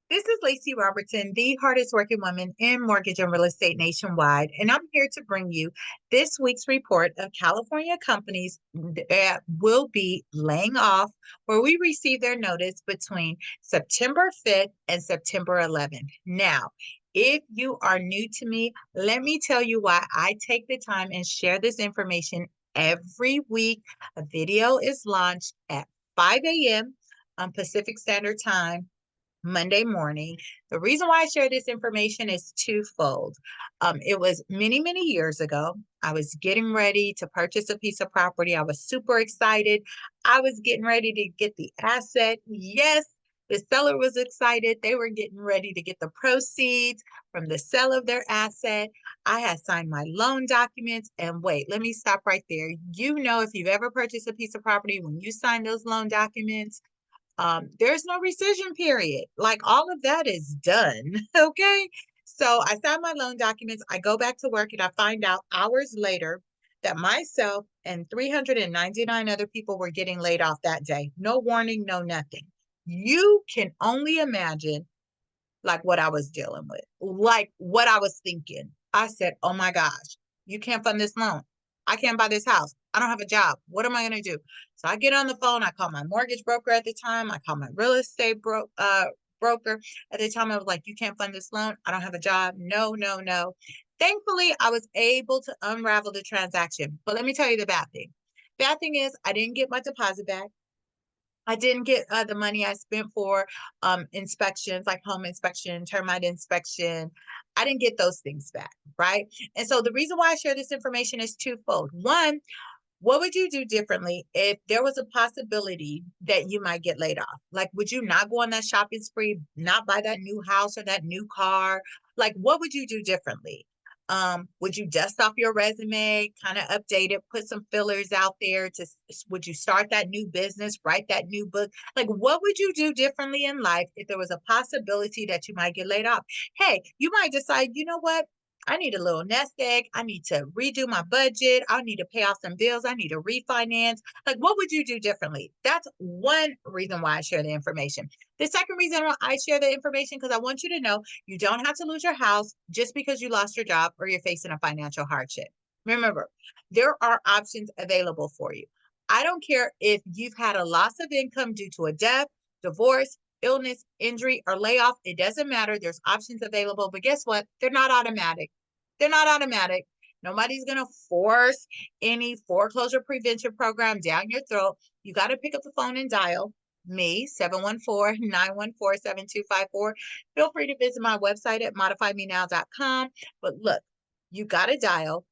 This is Lacy Robertson, the hardest working woman in mortgage and real estate nationwide, and I'm here to bring you this week's report of California companies that will be laying off where we received their notice between September 5th and September 11th. Now, if you are new to me, let me tell you why I take the time and share this information every week. A video is launched at 5 a.m. on Pacific Standard Time Monday morning. The reason why I share this information is twofold. It was many, many years ago. I was getting ready to purchase a piece of property. I was super excited. I was getting ready to get the asset. Yes, the seller was excited. They were getting ready to get the proceeds from the sale of their asset. I had signed my loan documents. And wait, let me stop right there. You know, if you've ever purchased a piece of property, when you sign those loan documents, there's no rescission period. Like all of that is done. Okay. So I sign my loan documents. I go back to work and I find out hours later that myself and 399 other people were getting laid off that day. No warning, no nothing. You can only imagine like what I was dealing with, like what I was thinking. I said, oh my gosh, you can't fund this loan. I can't buy this house. I don't have a job. What am I going to do? So I get on the phone. I call my mortgage broker at the time. I call my real estate broker at the time. I was like, you can't fund this loan. I don't have a job. No, no, no. Thankfully, I was able to unravel the transaction. But let me tell you the bad thing. Bad thing is I didn't get my deposit back. I didn't get the money I spent for inspections, like home inspection, termite inspection. I didn't get those things back, right? And so the reason why I share this information is twofold. One, what would you do differently if there was a possibility that you might get laid off? Like, would you not go on that shopping spree, not buy that new house or that new car? Like, what would you do differently? Would you dust off your resume, kind of update it, put some fillers out there to, would you start that new business, write that new book? Like, what would you do differently in life if there was a possibility that you might get laid off? Hey, you might decide, you know what? I need a little nest egg. I need to redo my budget. I need to pay off some bills. I need to refinance. Like, what would you do differently? That's one reason why I share the information. The second reason why I share the information, because I want you to know you don't have to lose your house just because you lost your job or you're facing a financial hardship. Remember, there are options available for you. I don't care if you've had a loss of income due to a death, divorce, illness, injury, or layoff. It doesn't matter. There's options available, but guess what? They're not automatic. They're not automatic. Nobody's going to force any foreclosure prevention program down your throat. You got to pick up the phone and dial me, 714-914-7254. Feel free to visit my website at modifymenow.com. But look, you got to dial.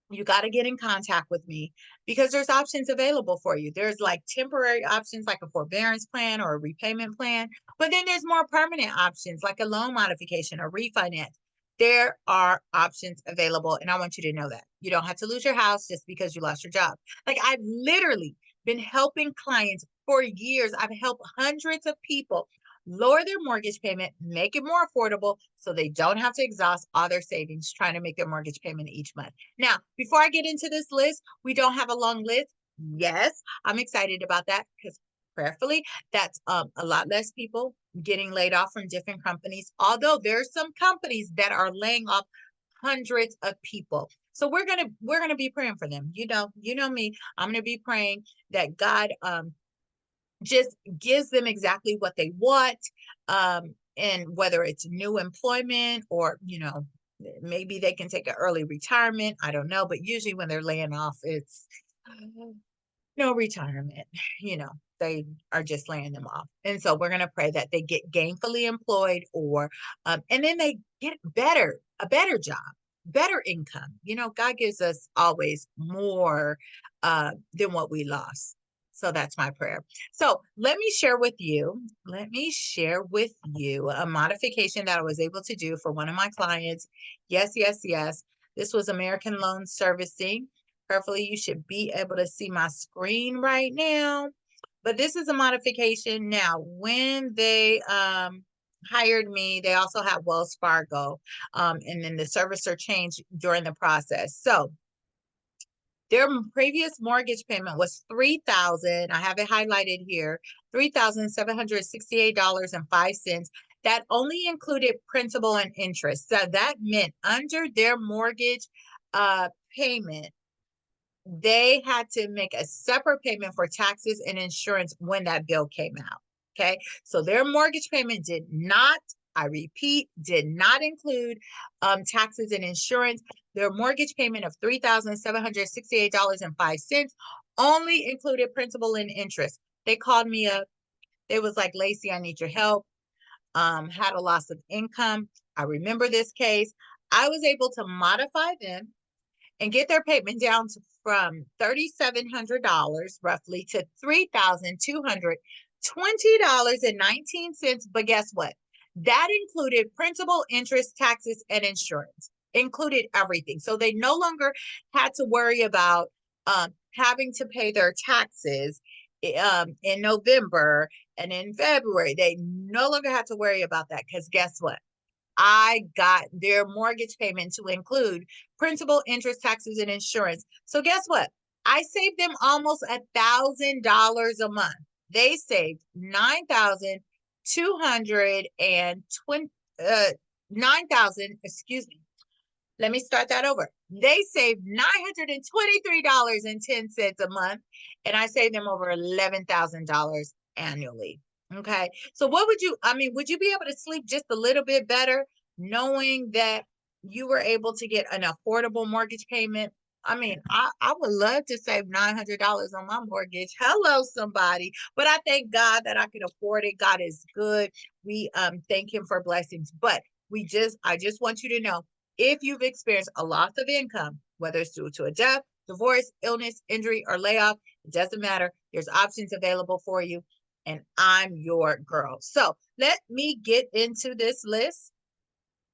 You got to get in contact with me because there's options available for you. There's like temporary options like a forbearance plan or a repayment plan, but then there's more permanent options like a loan modification or refinance. There are options available, and I want you to know that. You don't have to lose your house just because you lost your job. Like, I've literally been helping clients for years. I've helped hundreds of people lower their mortgage payment, make it more affordable so they don't have to exhaust all their savings trying to make their mortgage payment each month. Now, before I get into this list, we don't have a long list. Yes, I'm excited about that because prayerfully, that's a lot less people getting laid off from different companies. Although there's some companies that are laying off hundreds of people. So we're gonna be praying for them. You know me. I'm gonna be praying that God just gives them exactly what they want. And whether it's new employment or, maybe they can take an early retirement. I don't know. But usually when they're laying off, it's no retirement. You know, they are just laying them off. And so we're going to pray that they get gainfully employed or, and then they get a better job, better income. You know, God gives us always more than what we lost. So that's my prayer. So let me share with you a modification that I was able to do for one of my clients. Yes, yes, yes. This was American Loan Servicing. Prayerfully, you should be able to see my screen right now. But this is a modification. Now, when they hired me, they also had Wells Fargo. And then the servicer changed during the process. So their previous mortgage payment was $3,000. I have it highlighted here, $3,768.05. that only included principal and interest. So that meant under their mortgage payment, they had to make a separate payment for taxes and insurance when that bill came out. Okay. So their mortgage payment did not, I repeat, did not include taxes and insurance. Their mortgage payment of $3,768.05 only included principal and interest. They called me up. They was like, Lacy, I need your help. Had a loss of income. I remember this case. I was able to modify them and get their payment down to from $3,700 roughly to $3,220.19. But guess what? That included principal, interest, taxes, and insurance. Included everything. So they no longer had to worry about having to pay their taxes in November and in February. They no longer had to worry about that because guess what? I got their mortgage payment to include principal, interest, taxes, and insurance. So guess what? I saved them almost $1,000 a month. They saved 9,000, excuse me. Let me start that over. They saved $923.10 a month, and I saved them over $11,000 annually. Okay. So what would you, would you be able to sleep just a little bit better knowing that you were able to get an affordable mortgage payment? I would love to save $900 on my mortgage. Hello, somebody. But I thank God that I can afford it. God is good. We thank him for blessings. But I just want you to know, if you've experienced a loss of income, whether it's due to a death, divorce, illness, injury, or layoff, it doesn't matter. There's options available for you. And I'm your girl. So let me get into this list.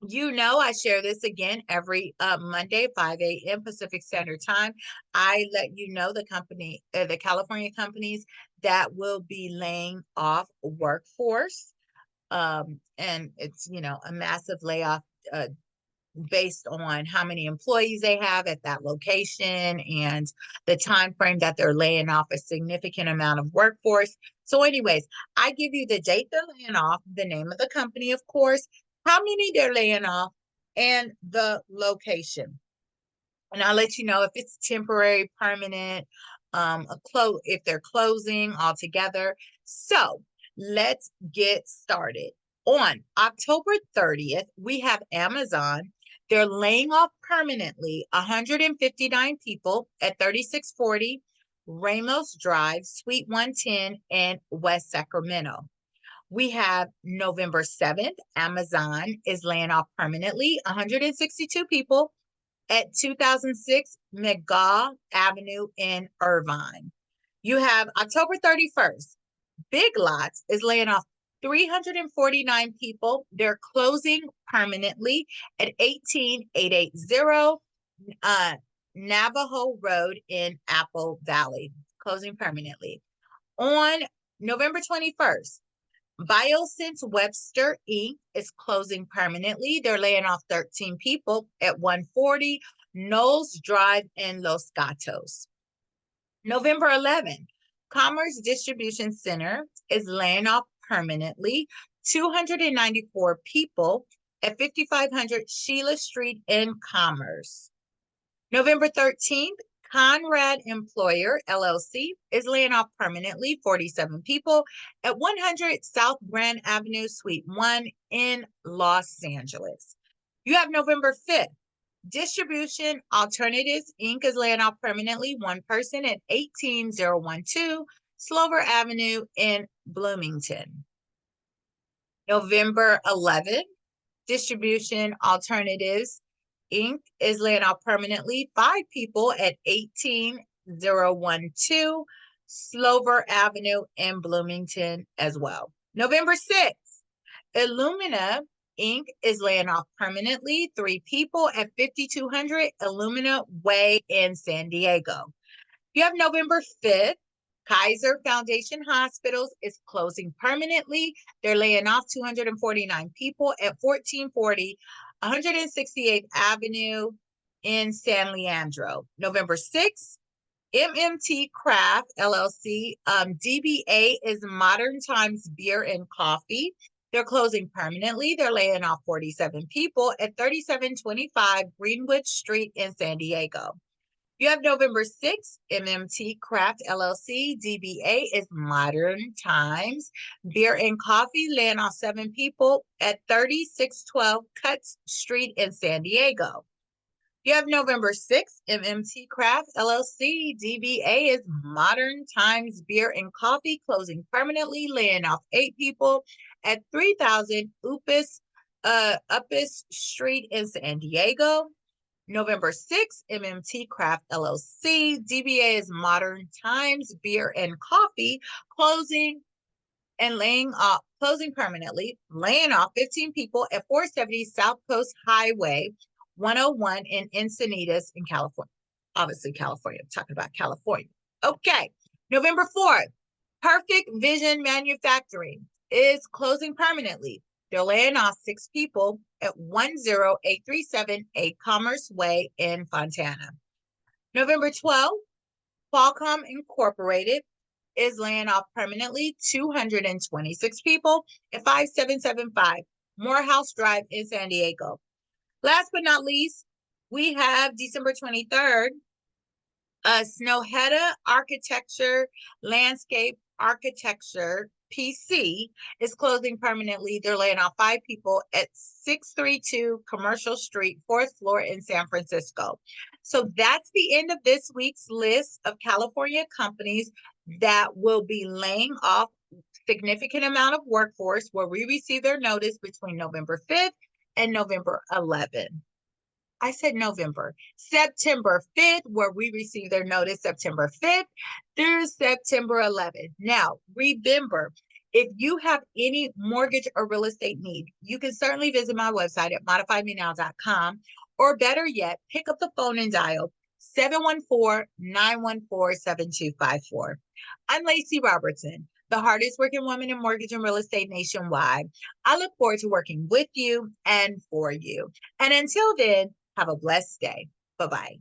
You know, I share this again every Monday, 5 a.m. Pacific Standard Time. I let you know the California companies that will be laying off workforce. And it's, a massive layoff based on how many employees they have at that location and the time frame that they're laying off a significant amount of workforce. So anyways, I give you the date they're laying off, the name of the company, of course, how many they're laying off, and the location. And I'll let you know if it's temporary, permanent, if they're closing altogether. So let's get started. On October 30th, we have Amazon. They're laying off permanently 159 people at 3640 Ramos Drive, Suite 110 in West Sacramento. We have November 7th, Amazon is laying off permanently 162 people at 2006 McGaw Avenue in Irvine. You have October 31st, Big Lots is laying off 349 people. They're closing permanently at 18880 Navajo Road in Apple Valley, closing permanently. On November 21st, BioSense Webster Inc. is closing permanently. They're laying off 13 people at 140 Knowles Drive in Los Gatos. November 11th, Commerce Distribution Center is laying off permanently 294 people at 5500 Sheila Street in Commerce. November 13th, Conrad Employer LLC is laying off permanently 47 people at 100 South Grand Avenue, Suite 1 in Los Angeles. You have November 5th, Distribution Alternatives Inc. is laying off permanently one person at 18012 Slover Avenue in Bloomington. November 11th, Distribution Alternatives Inc. is laying off permanently 5 people at 18012 Slover Avenue in Bloomington as well. November 6th, Illumina Inc. is laying off permanently 3 people at 5200 Illumina Way in San Diego. You have November 5th, Kaiser Foundation Hospitals is closing permanently. They're laying off 249 people at 1440 168th Avenue in San Leandro. November 6th, MMT Craft LLC, DBA is Modern Times Beer and Coffee. They're closing permanently. They're laying off 47 people at 3725 Greenwood Street in San Diego. You have November 6th, MMT Craft LLC, DBA is Modern Times Beer and Coffee, laying off 7 people at 3612 Cuts Street in San Diego. You have November 6th, MMT Craft LLC, DBA is Modern Times Beer and Coffee, closing permanently, laying off 8 people at 3000 Uppis Street in San Diego. November 6th, MMT Craft LLC, DBA is Modern Times Beer and Coffee, closing permanently, laying off 15 people at 470 South Coast Highway 101 in Encinitas in California. Obviously, California. I'm talking about California. Okay. November 4th, Perfect Vision Manufacturing is closing permanently. They're laying off 6 people at 10837 A Commerce Way in Fontana. November 12th, Qualcomm Incorporated is laying off permanently 226 people at 5775 Morehouse Drive in San Diego. Last but not least, we have December 23rd, Snowhetta Architecture Landscape Architecture PC is closing permanently. They're laying off 5 people at 632 Commercial Street, 4th floor in San Francisco. So that's the end of this week's list of California companies that will be laying off significant amount of workforce where we receive their notice between November 5th and November 11th. I said November. September 5th, where we receive their notice September 5th through September 11th. Now, remember, if you have any mortgage or real estate need, you can certainly visit my website at modifymenow.com, or better yet, pick up the phone and dial 714-914-7254. I'm Lacy Robertson, the hardest working woman in mortgage and real estate nationwide. I look forward to working with you and for you. And until then, have a blessed day. Bye-bye.